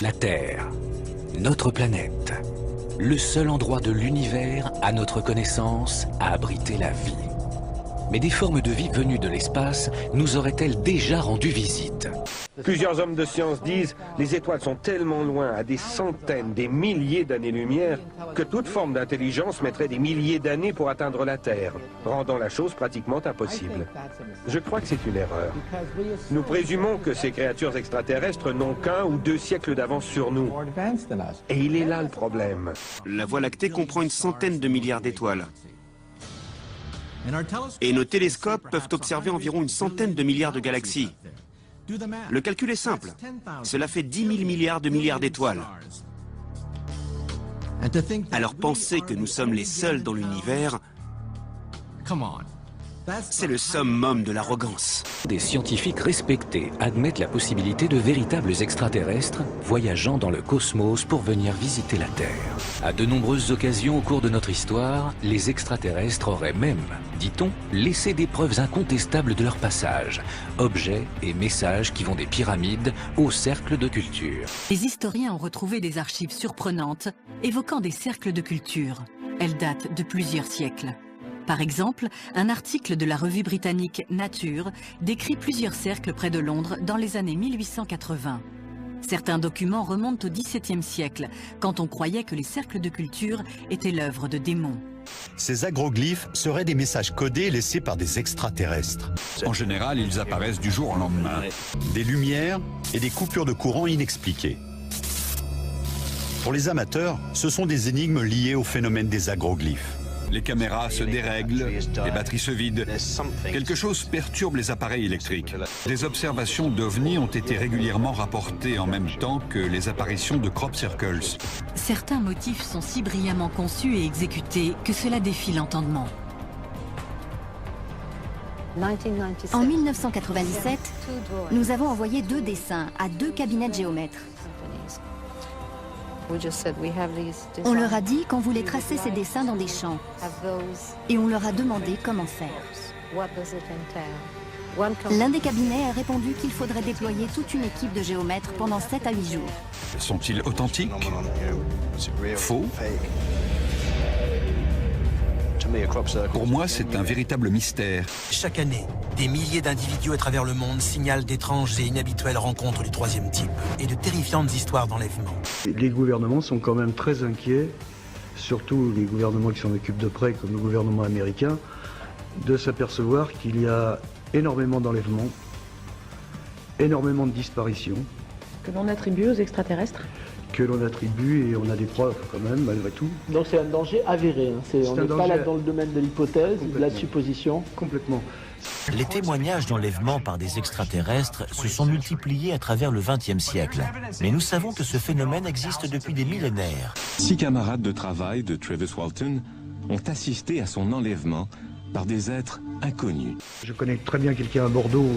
La Terre, notre planète, le seul endroit de l'univers, à notre connaissance, à abriter la vie. Mais des formes de vie venues de l'espace nous auraient-elles déjà rendu visite? Plusieurs hommes de science disent les étoiles sont tellement loin, à des centaines, des milliers d'années-lumière, que toute forme d'intelligence mettrait des milliers d'années pour atteindre la Terre, rendant la chose pratiquement impossible. Je crois que c'est une erreur. Nous présumons que ces créatures extraterrestres n'ont qu'un ou 2 siècles d'avance sur nous. Et il est là le problème. La Voie lactée comprend une centaine de milliards d'étoiles. Et nos télescopes peuvent observer environ une centaine de milliards de galaxies. Le calcul est simple. Cela fait 10 000 milliards de milliards d'étoiles. Alors penser que nous sommes les seuls dans l'univers, c'est le summum de l'arrogance. Des scientifiques respectés admettent la possibilité de véritables extraterrestres voyageant dans le cosmos pour venir visiter la Terre. À de nombreuses occasions au cours de notre histoire, les extraterrestres auraient même, dit-on, laissé des preuves incontestables de leur passage. Objets et messages qui vont des pyramides au cercle de culture. Les historiens ont retrouvé des archives surprenantes évoquant des cercles de culture. Elles datent de plusieurs siècles. Par exemple, un article de la revue britannique Nature décrit plusieurs cercles près de Londres dans les années 1880. Certains documents remontent au XVIIe siècle, quand on croyait que les cercles de culture étaient l'œuvre de démons. Ces agroglyphes seraient des messages codés laissés par des extraterrestres. En général, ils apparaissent du jour au lendemain. Des lumières et des coupures de courant inexpliquées. Pour les amateurs, ce sont des énigmes liées au phénomène des agroglyphes. Les caméras se dérèglent, les batteries se vident. Quelque chose perturbe les appareils électriques. Des observations d'OVNI ont été régulièrement rapportées en même temps que les apparitions de crop circles. Certains motifs sont si brillamment conçus et exécutés que cela défie l'entendement. En 1997, nous avons envoyé 2 dessins à 2 cabinets de géomètres. On leur a dit qu'on voulait tracer ces dessins dans des champs et on leur a demandé comment faire. L'un des cabinets a répondu qu'il faudrait déployer toute une équipe de géomètres pendant 7 à 8 jours. Sont-ils authentiques? Faux? Pour moi, c'est un véritable mystère. Chaque année, des milliers d'individus à travers le monde signalent d'étranges et inhabituelles rencontres du 3e type et de terrifiantes histoires d'enlèvement. Les gouvernements sont quand même très inquiets, surtout les gouvernements qui s'en occupent de près, comme le gouvernement américain, de s'apercevoir qu'il y a énormément d'enlèvements, énormément de disparitions. Que l'on attribue aux extraterrestres? Que l'on attribue, et on a des preuves quand même, malgré tout. Donc c'est un danger avéré, hein. On n'est pas là dans le domaine de l'hypothèse, de la supposition. Complètement. Les témoignages d'enlèvement par des extraterrestres se sont multipliés à travers le XXe siècle. Mais nous savons que ce phénomène existe depuis des millénaires. 6 camarades de travail de Travis Walton ont assisté à son enlèvement par des êtres inconnus. Je connais très bien quelqu'un à Bordeaux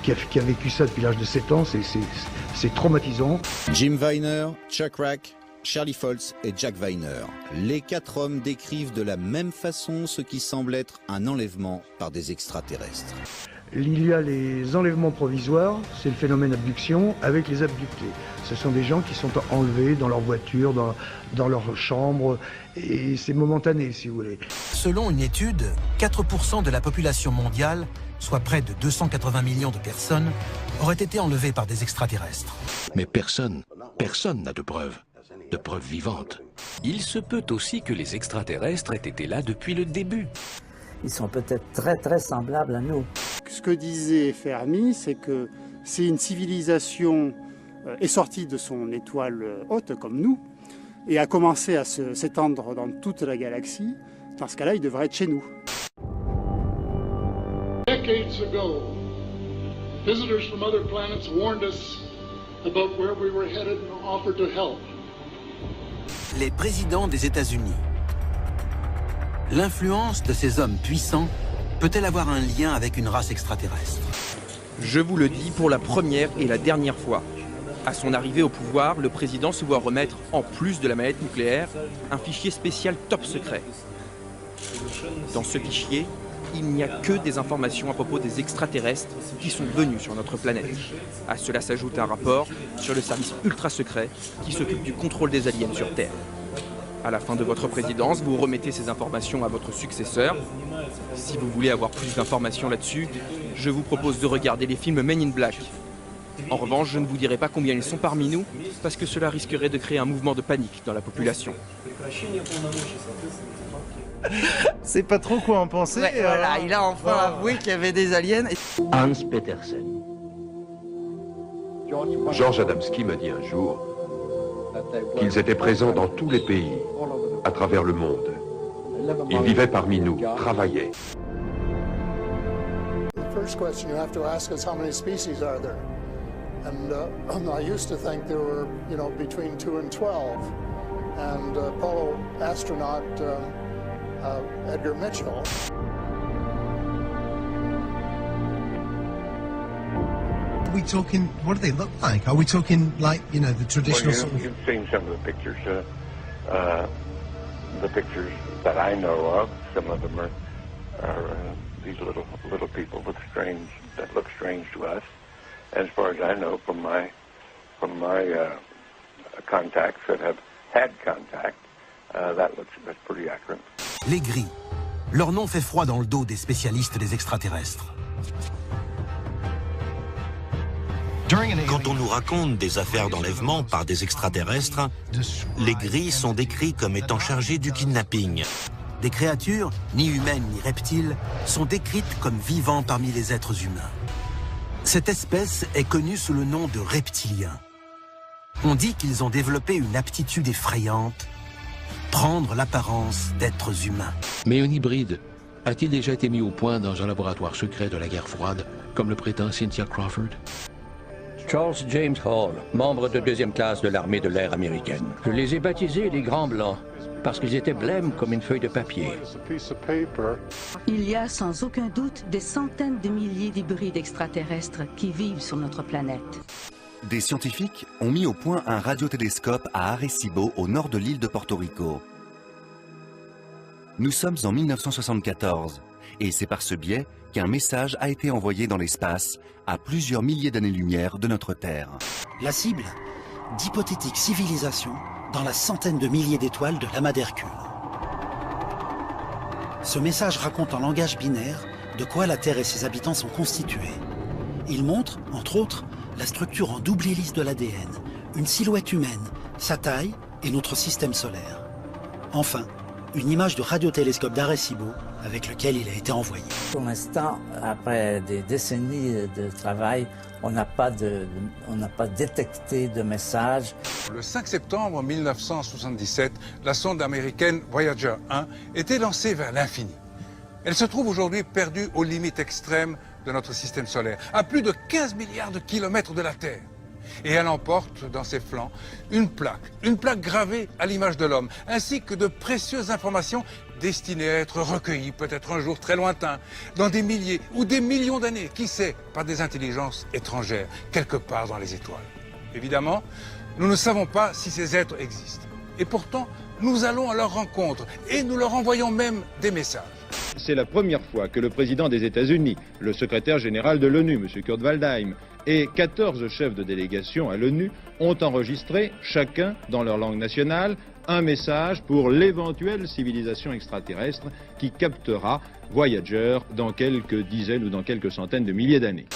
qui a vécu ça depuis l'âge de 7 ans, c'est traumatisant. Jim Weiner, Chuck Rack, Charlie Foltz et Jack Weiner. Les 4 hommes décrivent de la même façon ce qui semble être un enlèvement par des extraterrestres. Il y a les enlèvements provisoires, c'est le phénomène abduction, avec les abductés. Ce sont des gens qui sont enlevés dans leur voiture, dans leur chambre, et c'est momentané, si vous voulez. Selon une étude, 4% de la population mondiale, soit près de 280 millions de personnes, auraient été enlevées par des extraterrestres. Mais personne n'a de preuves vivantes. Il se peut aussi que les extraterrestres aient été là depuis le début. Ils sont peut-être très semblables à nous. Ce que disait Fermi, c'est que si une civilisation est sortie de son étoile haute, comme nous, et a commencé à s'étendre dans toute la galaxie, dans ce cas-là, il devrait être chez nous. Decades ago, visitors from other planets warned us about where we were headed and offered to help. Les présidents des États-Unis. L'influence de ces hommes puissants peut-elle avoir un lien avec une race extraterrestre? Je vous le dis pour la première et la dernière fois. À son arrivée au pouvoir, le président se voit remettre, en plus de la mallette nucléaire, un fichier spécial top secret. Dans ce fichier, il n'y a que des informations à propos des extraterrestres qui sont venus sur notre planète. À cela s'ajoute un rapport sur le service ultra secret qui s'occupe du contrôle des aliens sur Terre. À la fin de votre présidence, vous remettez ces informations à votre successeur. Si vous voulez avoir plus d'informations là-dessus, je vous propose de regarder les films Men in Black. En revanche, je ne vous dirai pas combien ils sont parmi nous, parce que cela risquerait de créer un mouvement de panique dans la population. C'est pas trop quoi en penser. Ouais, voilà, il a enfin avoué qu'il y avait des aliens. Hans Petersen. George Adamski m'a dit un jour qu'ils étaient présents dans tous les pays, à travers le monde. Ils vivaient parmi nous, travaillaient. The first question you have to ask is how many species are there? And I used to think there were, between 2 and 12. And Apollo astronaut Edgar Mitchell. Are we talking, what do they look like? Are we talking like, the traditional sort of... You've seen some of the pictures that I know of. Some of them are these little people that look strange to us. As far as I know from my contacts that have had contact, that's pretty accurate. Les gris. Leur nom fait froid dans le dos des spécialistes des extraterrestres. Quand on nous raconte des affaires d'enlèvement par des extraterrestres, les gris sont décrits comme étant chargés du kidnapping. Des créatures, ni humaines ni reptiles, sont décrites comme vivant parmi les êtres humains. Cette espèce est connue sous le nom de reptiliens. On dit qu'ils ont développé une aptitude effrayante, prendre l'apparence d'êtres humains. Mais un hybride a-t-il déjà été mis au point dans un laboratoire secret de la guerre froide, comme le prétend Cynthia Crawford? Charles James Hall, membre de 2e classe de l'armée de l'air américaine. Je les ai baptisés les Grands Blancs, parce qu'ils étaient blêmes comme une feuille de papier. Il y a sans aucun doute des centaines de milliers d'hybrides extraterrestres qui vivent sur notre planète. Des scientifiques ont mis au point un radiotélescope à Arecibo, au nord de l'île de Porto Rico. Nous sommes en 1974, et c'est par ce biais qu'un message a été envoyé dans l'espace à plusieurs milliers d'années-lumière de notre Terre. La cible, d'hypothétiques civilisations dans la centaine de milliers d'étoiles de l'amas d'Hercule. Ce message raconte en langage binaire de quoi la Terre et ses habitants sont constitués. Il montre, entre autres, la structure en double hélice de l'ADN, une silhouette humaine, sa taille et notre système solaire. Enfin, une image du radiotélescope d'Arecibo avec lequel il a été envoyé. Pour l'instant, après des décennies de travail, on n'a pas détecté de message. Le 5 septembre 1977, la sonde américaine Voyager 1 était lancée vers l'infini. Elle se trouve aujourd'hui perdue aux limites extrêmes de notre système solaire, à plus de 15 milliards de kilomètres de la Terre. Et elle emporte dans ses flancs une plaque gravée à l'image de l'homme, ainsi que de précieuses informations destinées à être recueillies, peut-être un jour très lointain, dans des milliers ou des millions d'années, qui sait, par des intelligences étrangères, quelque part dans les étoiles. Évidemment, nous ne savons pas si ces êtres existent. Et pourtant, nous allons à leur rencontre et nous leur envoyons même des messages. C'est la première fois que le président des États-Unis, le secrétaire général de l'ONU, M. Kurt Waldheim, et 14 chefs de délégation à l'ONU ont enregistré, chacun dans leur langue nationale, un message pour l'éventuelle civilisation extraterrestre qui captera Voyager dans quelques dizaines ou dans quelques centaines de milliers d'années.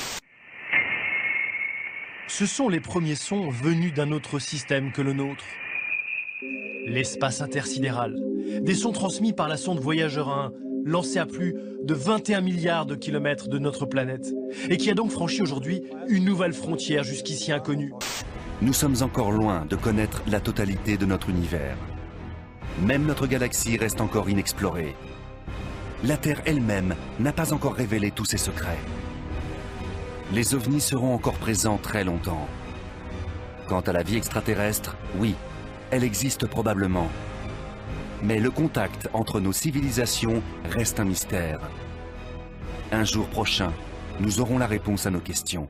Ce sont les premiers sons venus d'un autre système que le nôtre. L'espace intersidéral. Des sons transmis par la sonde Voyager 1, lancée à plus de 21 milliards de kilomètres de notre planète, et qui a donc franchi aujourd'hui une nouvelle frontière jusqu'ici inconnue. Nous sommes encore loin de connaître la totalité de notre univers. Même notre galaxie reste encore inexplorée. La Terre elle-même n'a pas encore révélé tous ses secrets. Les ovnis seront encore présents très longtemps. Quant à la vie extraterrestre, oui, elle existe probablement. Mais le contact entre nos civilisations reste un mystère. Un jour prochain, nous aurons la réponse à nos questions.